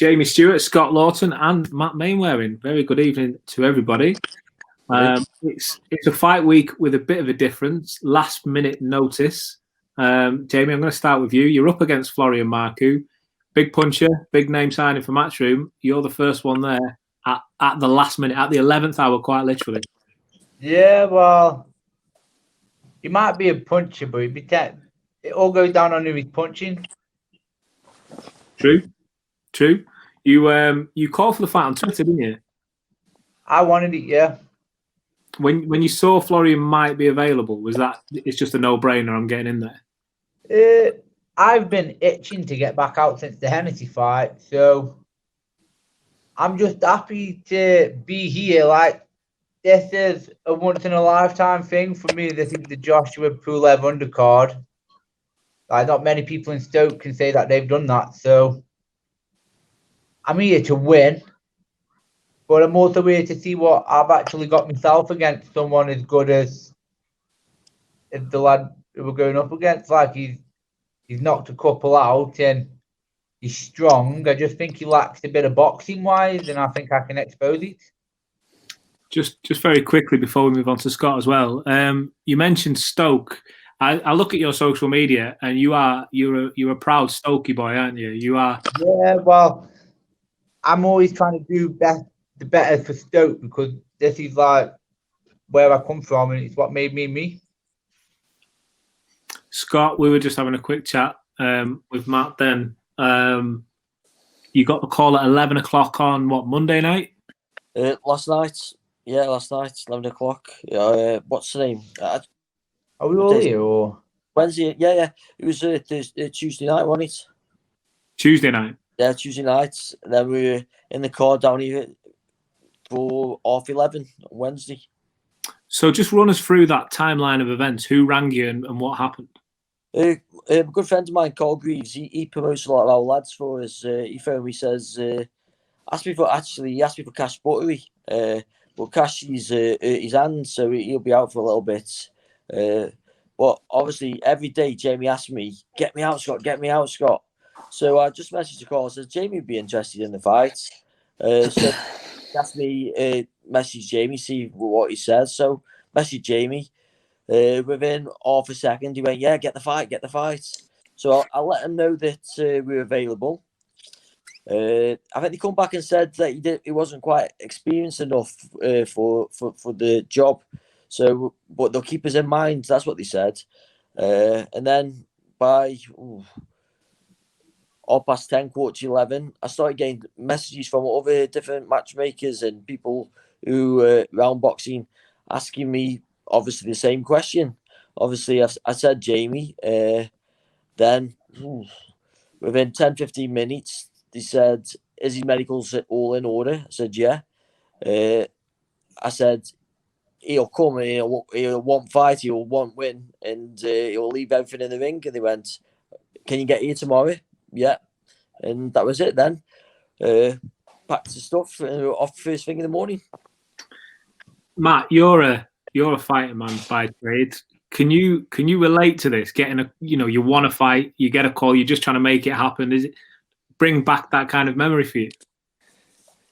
Jamie Stewart, Scott Lawton, and Matt Mainwaring. Very good evening to everybody. It's a fight week with a bit of a difference. Last minute notice. Jamie, I'm going to start with you. You're up against Florian Marku, big puncher, big name signing for Matchroom. You're the first one there at the last minute, at the 11th hour, quite literally. Yeah, well, he might be a puncher, but it all goes down on who he's punching. True. You called for the fight on Twitter, didn't you? I wanted it, yeah. When you saw Florian might be available, was that it's just a no-brainer? I'm getting in there. I've been itching to get back out since the Hennessy fight, so I'm just happy to be here. Like, this is a once-in-a-lifetime thing for me. This is the Joshua Pulev undercard. Like, not many people in Stoke can say that they've done that, so I'm here to win. But I'm also here to see what I've actually got myself against someone as good as the lad who we're going up against. Like, he's knocked a couple out and he's strong. I just think he lacks a bit of boxing wise, and I think I can expose it. Just very quickly before we move on to Scott as well. You mentioned Stoke. I look at your social media, and you're a proud Stokey boy, aren't you? You are. Yeah, well, I'm always trying to do the better for Stoke, because this is like where I come from, and it's what made me me. Scott, we were just having a quick chat with Matt then. You got the call at 11 o'clock on what, Monday night? Last night. Yeah, last night, 11 o'clock. What's the name? Are we all here or? Wednesday, yeah. It was Tuesday night, wasn't it? Tuesday night? Yeah, Tuesday night. And then we were in the car down here for 11:30 on Wednesday. So just run us through that timeline of events. Who rang you and what happened? A good friend of mine, Carl Greaves, he promotes a lot of our lads for us. He phoned me, says, he asked me for Cash Buttery. But Cash is his hand, so he'll be out for a little bit. But obviously, every day Jamie asked me, "Get me out, Scott. Get me out, Scott." So I just messaged the call and said, "Jamie would be interested in the fight." So he asked me, message Jamie, see what he says. So message Jamie. Within half a second, he went, "Yeah, get the fight." So I let him know that we were available. I think they come back and said that he wasn't quite experienced enough for the job. So, but they'll keep us in mind. That's what they said. And then by 10:30, 11, I started getting messages from other different matchmakers and people who round boxing asking me obviously the same question. Obviously, I said Jamie. Then within 10-15 minutes, they said, "Is his medicals all in order?" I said, "Yeah." I said, "He'll come and he'll want fight, he'll want win, and he'll leave everything in the ring." And they went, "Can you get here tomorrow?" Yeah. And that was it then. Packed the stuff and off first thing in the morning. Matt, you're a fighter man by trade. Can you relate to this? Getting you want to fight, you get a call, you're just trying to make it happen. Is it bring back that kind of memory for you?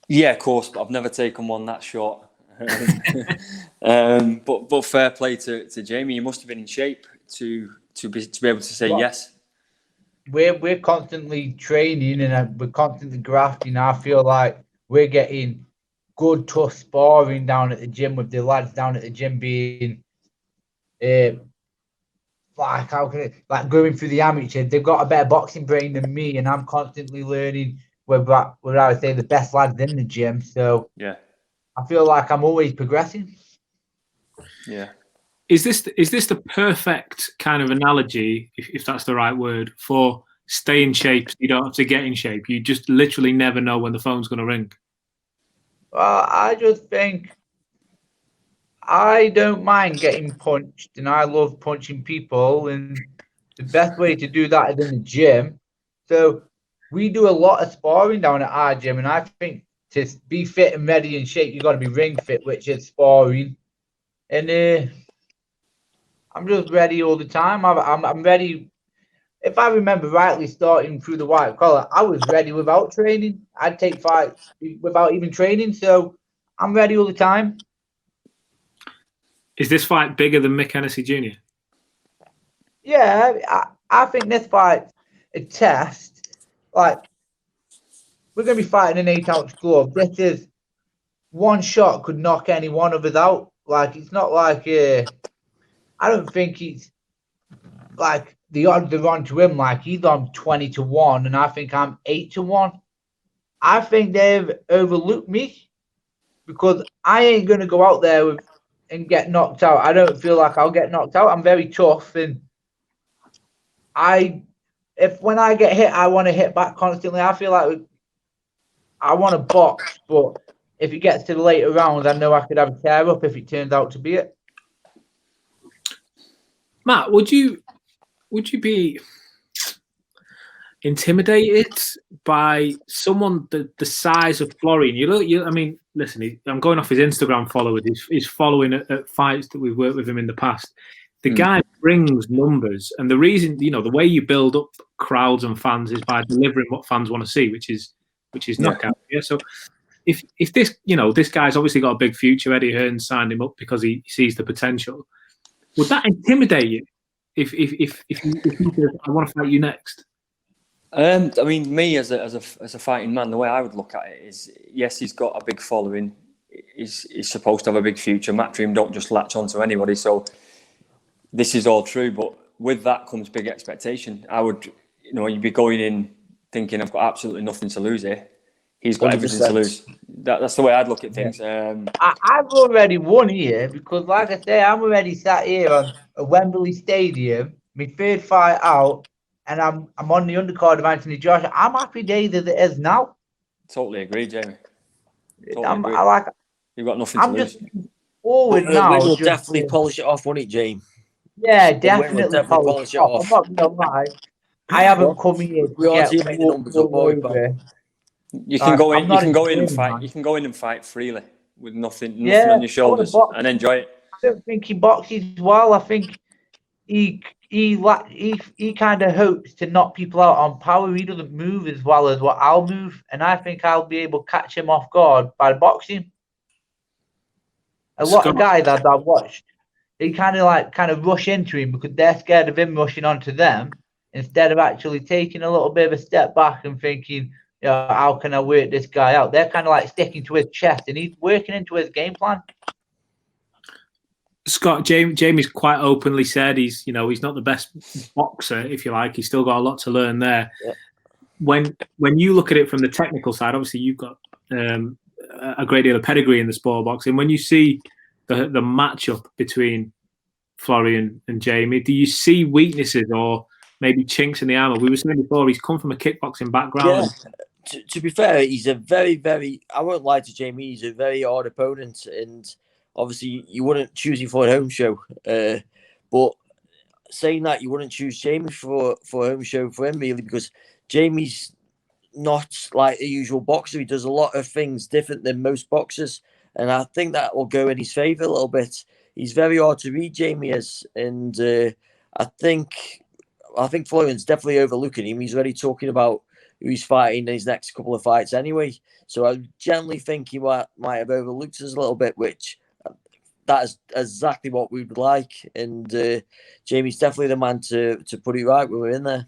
Yeah, of course, but I've never taken one that short. But fair play to Jamie. You must have been in shape to be able to say yes. We're constantly training and we're constantly grafting. I feel like we're getting good, tough sparring down at the gym with the lads down at the gym being like going through the amateur. They've got a better boxing brain than me, and I'm constantly learning where I would say the best lads in the gym. So yeah, I feel like I'm always progressing. Yeah. Is this the perfect kind of analogy, if that's the right word, for stay in shape? You don't have to get in shape. You just literally never know when the phone's going to ring. Well, I just think I don't mind getting punched, and I love punching people, and the best way to do that is in the gym. So we do a lot of sparring down at our gym, and I think to be fit and ready in shape, you've got to be ring fit, which is sparring. And I'm just ready all the time. I'm ready. if I remember rightly, starting through the white collar, I was ready without training. I'd take fights without even training, so I'm ready all the time. Is this fight bigger than Mick Hennessy Jr.? Yeah, I think this fight's a test. Like, we're going to be fighting an 8-ounce glove. This is one shot could knock any one of us out. Like, it's not like I don't think it's like the odds are on to him. Like, he's on 20-1, and I think I'm 8-1. I think they've overlooked me because I ain't going to go out there and get knocked out. I don't feel like I'll get knocked out. I'm very tough, and if when I get hit, I want to hit back constantly. I feel like I want to box, but if it gets to the later rounds, I know I could have a tear up if it turns out to be it. Matt, would you be intimidated by someone the size of Florian? I mean, listen, I'm going off his Instagram followers. He's following at fights that we've worked with him in the past. The guy brings numbers, and the reason, the way you build up crowds and fans is by delivering what fans want to see, which is knockout. Yeah. So if this, this guy's obviously got a big future. Eddie Hearn signed him up because he sees the potential. Would that intimidate you if you said, I want to fight you next? I mean, me as a fighting man, the way I would look at it is, yes, he's got a big following. He's supposed to have a big future. Matchroom don't just latch onto anybody. So this is all true, but with that comes big expectation. I would, you'd be going in thinking I've got absolutely nothing to lose here. He's got 100%. Everything to lose. That's the way I'd look at things. I've already won here because, like I say, I'm already sat here on a Wembley Stadium, my third fight out, and I'm on the undercard of Anthony Joshua. I'm happy days as it is now. Totally agree, Jamie. Agree. You've got nothing to lose. Just forward now. We'll definitely polish it off, won't it, James? Yeah, definitely polish it off. I'm not going to lie. I haven't come here to get numbers up, You can go in. You can go in and fight. Man. You can go in and fight freely with nothing on your shoulders and enjoy it. I don't think he boxes well. I think he kind of hopes to knock people out on power. He doesn't move as well as what I'll move, and I think I'll be able to catch him off guard by boxing. A lot of guys that I've watched, they kind of rush into him because they're scared of him rushing onto them instead of actually taking a little bit of a step back and thinking, how can I work this guy out? They're kind of like sticking to his chest, and he's working into his game plan. Scott, Jamie's quite openly said he's not the best boxer, if you like. He's still got a lot to learn there. Yeah. When you look at it from the technical side, obviously you've got a great deal of pedigree in the sport of boxing. When you see the matchup between Florian and Jamie, do you see weaknesses or maybe chinks in the armor? We were saying before, he's come from a kickboxing background. Yeah. To be fair, he's a very, very, I won't lie to Jamie, he's a very hard opponent, and obviously you wouldn't choose him for a home show. But saying that, you wouldn't choose Jamie for a home show for him, really, because Jamie's not like a usual boxer. He does a lot of things different than most boxers, and I think that will go in his favour a little bit. He's very hard to read, Jamie is, and I think Florian's definitely overlooking him. He's already talking about who he's fighting in his next couple of fights anyway. So I generally think he might have overlooked us a little bit, which that is exactly what we would like. And Jamie's definitely the man to put it right when we're in there.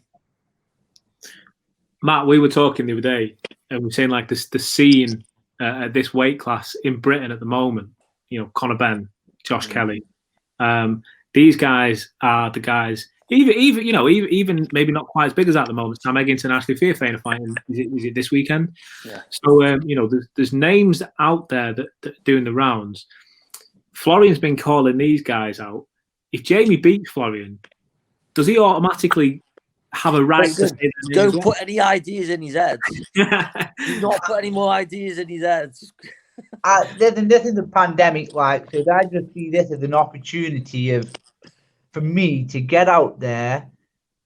Matt, we were talking the other day, and we were saying like the scene at this weight class in Britain at the moment. Conor Benn, Josh Kelly. These guys are the guys. Even maybe not quite as big as that at the moment. Sam Eggington, Ashley Fearfane are fighting. Is it this weekend? Yeah. So there's names out there that are doing the rounds. Florian's been calling these guys out. If Jamie beats Florian, does he automatically have a right to say that? Don't put any ideas in his head. Do not put any more ideas in his head. This is a pandemic, so I just see this as an opportunity for me to get out there,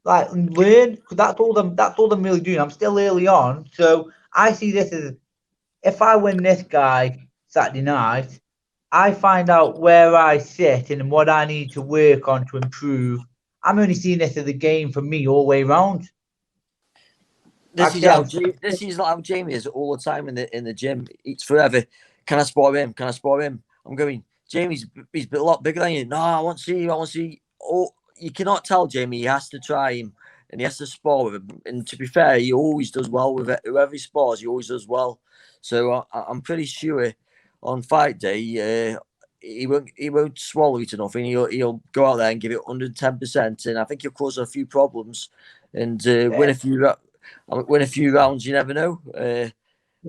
and learn, because that's all I'm really doing. I'm still early on, so I see this as, if I win this guy Saturday night, I find out where I sit and what I need to work on to improve. I'm only seeing this as a game for me all the way round. This is like how Jamie is all the time in the gym. It's forever. Can I spar him? Can I spar him? I'm going, he's a lot bigger than you. No, I want to see you. I want to see. Oh, you cannot tell Jamie. He has to try him and he has to spar with him. And to be fair, he always does well with it. Whoever he spars, he always does well. So I'm pretty sure on fight day, he won't swallow it to nothing. He'll go out there and give it 110%, and I think he'll cause a few problems and win a few rounds. You never know. If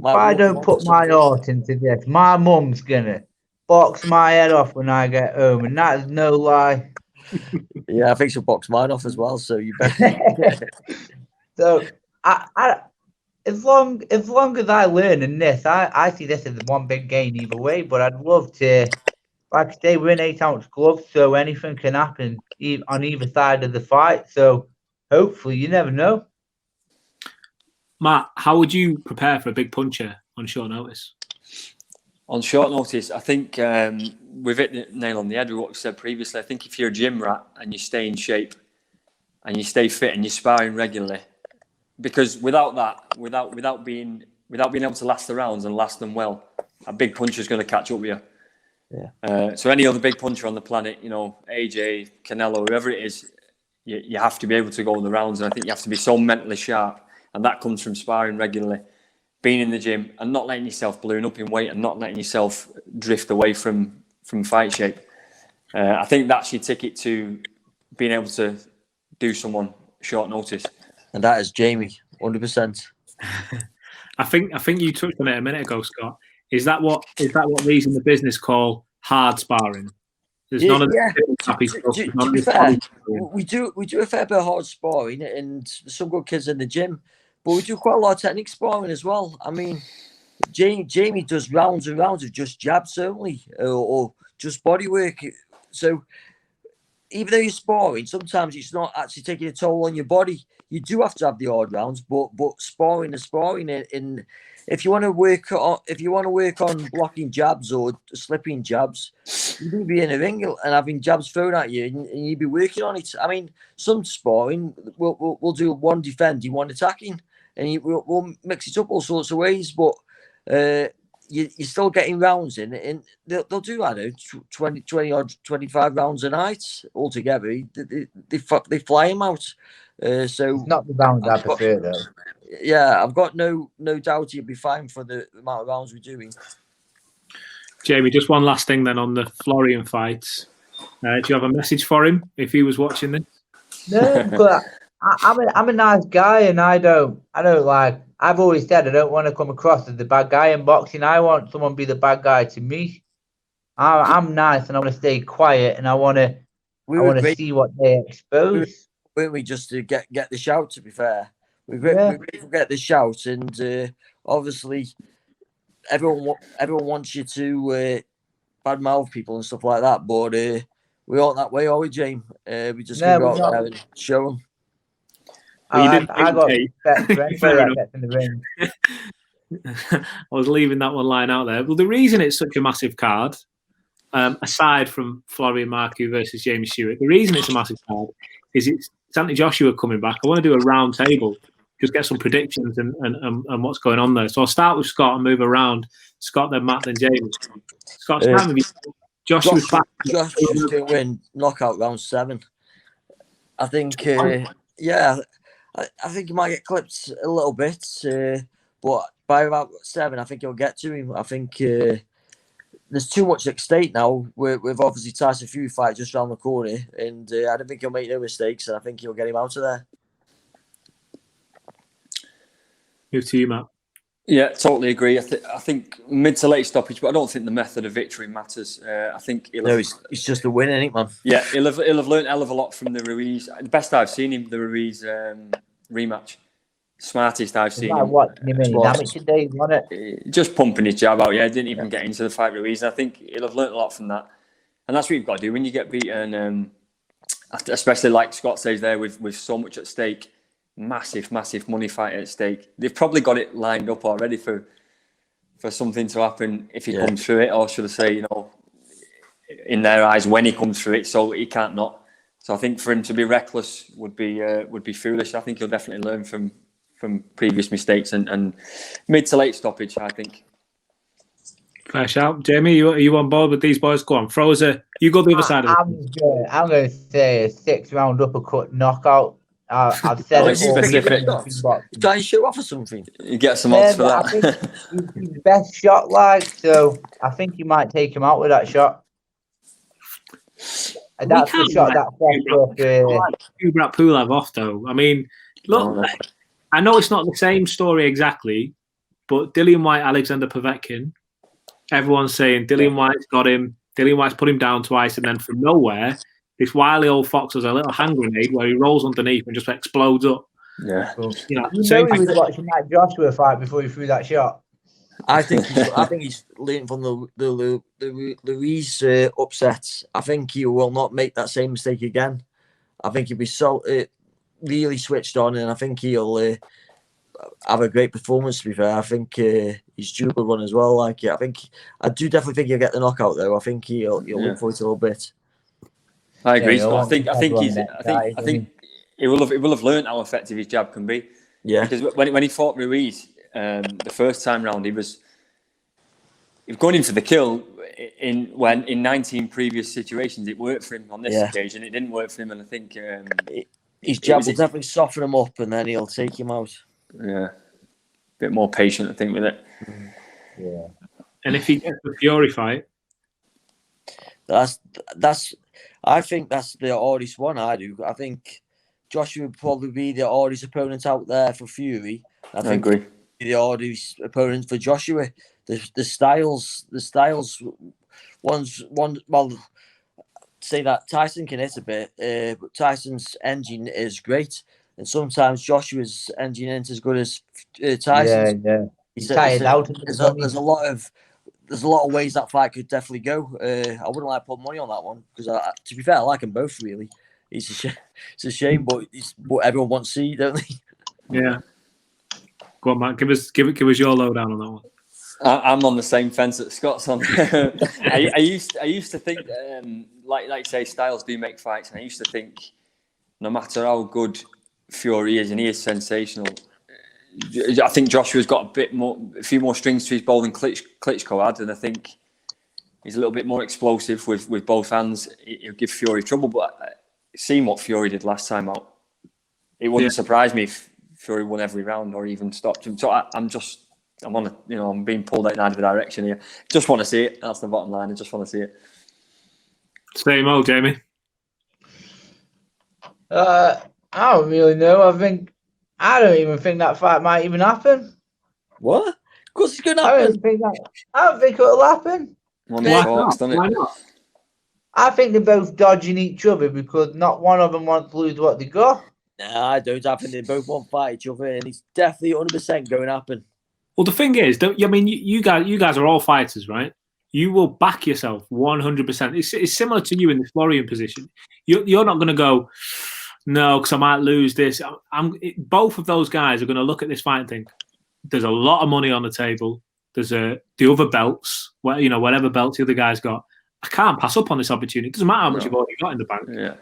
I don't put my heart into this, my mum's gonna box my head off when I get home, and that is no lie. Yeah, I think she'll box mine off as well. So you better. So as long as I learn in this, I see this as one big gain either way. But I'd love to, like I say, we're in 8-ounce gloves, so anything can happen on either side of the fight. So hopefully, you never know. Matt, how would you prepare for a big puncher on short notice? On short notice, I think we've hit the nail on the head with what we said previously. I think if you're a gym rat and you stay in shape and you stay fit and you're sparring regularly, because without that, without being able to last the rounds and last them well, a big puncher is going to catch up with you. Yeah. So any other big puncher on the planet, AJ, Canelo, whoever it is, you have to be able to go on the rounds, and I think you have to be so mentally sharp, and that comes from sparring regularly, being in the gym, and not letting yourself balloon up in weight, and not letting yourself drift away from fight shape. I think that's your ticket to being able to do someone short notice. And that is Jamie, 100%. I think you touched on it a minute ago, Scott. Is that what these in the business call hard sparring? There's none of happy stuff. To be fair, we do a fair bit of hard sparring, and some good kids in the gym, but we do quite a lot of technique sparring as well. I mean, Jamie does rounds and rounds of just jabs, certainly, or just body work. So even though you're sparring, sometimes it's not actually taking a toll on your body. You do have to have the hard rounds, but sparring is sparring. And if you want to work on blocking jabs or slipping jabs, you need to be in a ring and having jabs thrown at you, and you be working on it. I mean, some sparring we'll do one defending, one attacking, and we'll mix it up all sorts of ways. But you're still getting rounds in, and they'll do, I don't know, 20 or 25 rounds a night altogether. They fly them out. So it's not the rounds I prefer, though. Yeah, I've got no doubt he'll be fine for the amount of rounds we're doing. Jamie, just one last thing then on the Florian fights. Do you have a message for him if he was watching this? No, but I'm a nice guy, and I don't like. I've always said I don't want to come across as the bad guy in boxing. I want someone to be the bad guy to me. I'm nice, and I want to stay quiet, and I want to see what they expose. Weren't we just to get the shout? To be fair, we get the shout, and obviously everyone wants you to badmouth people and stuff like that. But we aren't that way, are we, James? We just go out there and show them. Well, I got respect for anybody that gets in the ring. I was leaving that one line out there. Well, the reason it's such a massive card, aside from Florian Marku versus Jamie Stewart, the reason it's a massive card is it's Anthony Joshua coming back. I want to do a round table, just get some predictions and what's going on there. So I'll start with Scott and move around. Scott, then Matt, then Jamie. Scott, start with you. Joshua's back. Joshua's going to win knockout round 7. I think, I think he might get clipped a little bit, but by about 7, I think he'll get to him. I think there's too much at stake now. We've obviously Tyson Fury fight just around the corner, and I don't think he'll make no mistakes, and I think he'll get him out of there. Move to you, Matt. Yeah, totally agree. I think mid to late stoppage, but I don't think the method of victory matters. I think it's just a win, isn't it, man? Yeah, he'll have learned a hell of a lot from the Ruiz. The best I've seen him, the Ruiz rematch. Smartest I've seen him. Watching him in amateur days, wasn't it? Just pumping his jab out. Yeah, didn't even get into the fight with Ruiz. I think he'll have learned a lot from that, and that's what you've got to do when you get beaten. Especially like Scott says there, with so much at stake. Massive money fight at stake. They've probably got it lined up already for something to happen if he comes through it, or should I say, in their eyes, when he comes through it, so he can't not. So I think for him to be reckless would be foolish. I think he'll definitely learn from previous mistakes and mid to late stoppage, I think. Fair shout. Jamie, are you on board with these boys? Go on, throw us you go the other side of it. I'm going to say a 6-round uppercut knockout. I've said Oh, it it's all specific. You trying to show off or something? You get some odds for I think that. he's his best shot, so I think he might take him out with that shot. And that's the shot that Kubrat Pulev off, though. I mean, look, I know it's not the same story exactly, but Dillian Whyte, Alexander Povetkin, everyone's saying Dillian Whyte's got him. Dillian Whyte's put him down twice, and then from nowhere, this wily old fox has a little hand grenade where he rolls underneath and just explodes up. Yeah, he was watching that Joshua fight before he threw that shot. I think he's learning from the Louise upsets. I think he will not make that same mistake again. I think he'll be so really switched on, and I think he'll have a great performance. To be fair, I think he's due a good one as well. I do definitely think he'll get the knockout though. I think he'll look for it a little bit. I agree. I think he will have learned how effective his jab can be. Yeah, because when he fought Ruiz the first time round, he was going in for the kill. In 19 previous situations, it worked for him. On this occasion, it didn't work for him, and I think his jab will definitely soften him up, and then he'll take him out. Yeah, a bit more patient, I think, with it. Yeah, and if he gets the Fury fight, I think that's the hardest one. I think Joshua would probably be the hardest opponent out there for Fury. I agree. The hardest opponent for Joshua. The styles. Well, say that Tyson can hit a bit, but Tyson's engine is great, and sometimes Joshua's engine ain't as good as Tyson's. Yeah. He's tired out. There's a lot of ways that fight could definitely go. I wouldn't like to put money on that one because, to be fair, I like them both really. It's a shame, but it's what everyone wants to see, don't they? Yeah. Go on, Matt. Give us your lowdown on that one. I'm on the same fence that Scott's on. I used to think, like say, styles do make fights, and I used to think, no matter how good Fury is, and he is sensational, I think Joshua's got a few more strings to his bow than Klitschko had, and I think he's a little bit more explosive with both hands. He'll give Fury trouble, but seeing what Fury did last time out, it wouldn't surprise me if Fury won every round or even stopped him. So I'm being pulled out in either direction here. Just want to see it. That's the bottom line. I just want to see it. Same old, Jamie. I don't really know. I don't even think that fight might even happen. What? Of course it's going to happen. I don't think it'll happen. Why not? I think they're both dodging each other because not one of them wants to lose what they got. Nah, I don't. I think they both want to fight each other, and it's definitely 100% going to happen. Well, the thing is, you guys are all fighters, right? You will back yourself 100%. It's similar to you in the Florian position. You're not going to go, no, because I might lose this. Both of those guys are going to look at this fight and think, there's a lot of money on the table. There's the other belts, whatever belts the other guy's got. I can't pass up on this opportunity. It doesn't matter how much you've already got in the bank. Yeah.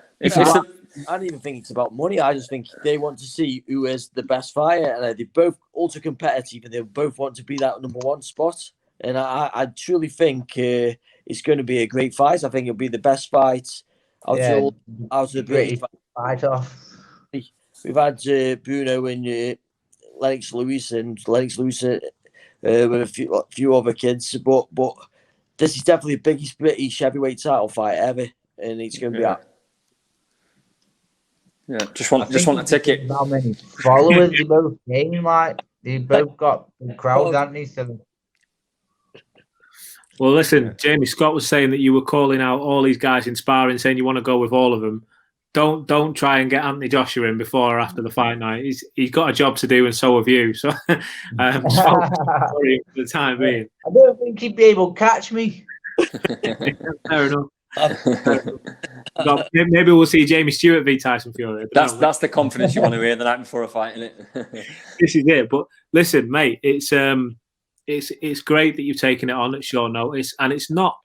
I don't even think it's about money. I just think they want to see who is the best fighter, and they're both ultra competitive, and they both want to be that number one spot. And I truly think it's going to be a great fight. I think it'll be the best fight out of the British fight off. We've had Bruno and Lennox Lewis with a few other kids, but this is definitely the biggest British heavyweight title fight ever, and it's going to be. Yeah, just want a ticket. How many followers they both gain? Like they both got crowds, haven't they? So. Well, listen, Jamie, Scott was saying that you were calling out all these guys in sparring, saying you want to go with all of them. Don't try and get Anthony Joshua in before or after the fight night. He's got a job to do, and so have you. So, sorry for the time being. I don't think he'd be able to catch me. Fair enough. Maybe we'll see Jamie Stewart v Tyson Fury. That's the confidence you want to hear the night before a fight, isn't it? This is it. But listen, mate, it's great that you've taken it on at short notice, and it's not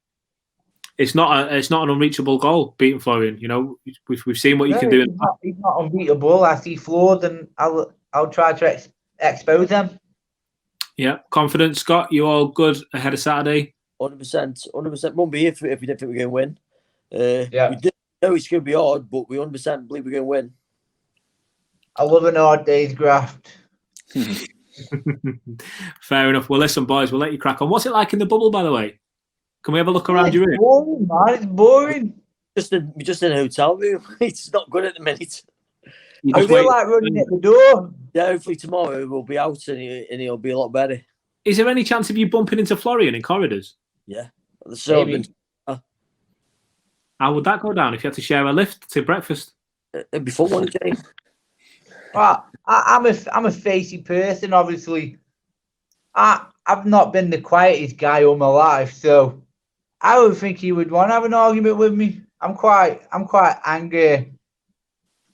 it's not an unreachable goal beating Florian. You know, we've seen what you can do. He's not unbeatable. I see flaws, and I'll try to expose them. Yeah, confident, Scott. You all good ahead of Saturday? 100%. Won't be here if we didn't think we're going to win. Yeah. We did know it's going to be hard, but we 100% believe we're going to win. I love an hard day's graft. Fair enough. Well, listen, boys, we'll let you crack on. What's it like in the bubble, by the way? Can we have a look around your room? Boring, man. It's boring. We're just in a hotel room. It's not good at the minute. I feel like running at the door. Yeah, hopefully tomorrow we'll be out and he'll be a lot better. Is there any chance of you bumping into Florian in corridors? Yeah. So how would that go down if you had to share a lift to breakfast? It'd be fun one day. Well, I'm a facey person, obviously. I've not been the quietest guy all my life, so I would think he would want to have an argument with me. I'm quite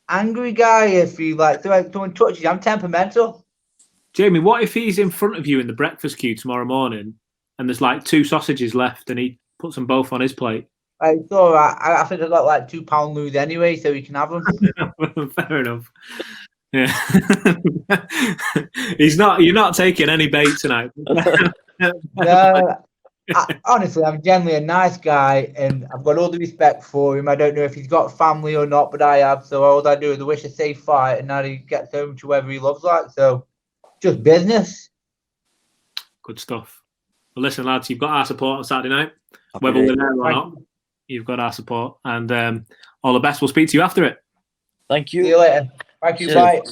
angry guy. If he someone touches you, I'm temperamental. Jamie, what if he's in front of you in the breakfast queue tomorrow morning and there's like 2 sausages left and he puts them both on his plate? It's all right. I think I got like £2 loose anyway, so he can have them. Fair enough. Yeah. You're not taking any bait tonight. No, honestly, I'm generally a nice guy and I've got all the respect for him. I don't know if he's got family or not, but I have. So all I do is wish a safe fight and now he gets home to whoever he loves like. So just business. Good stuff. Well, listen, lads, you've got our support on Saturday night. Whether we're there or not, you've got our support. And all the best. We'll speak to you after it. Thank you. See you later. Thank you. Bye.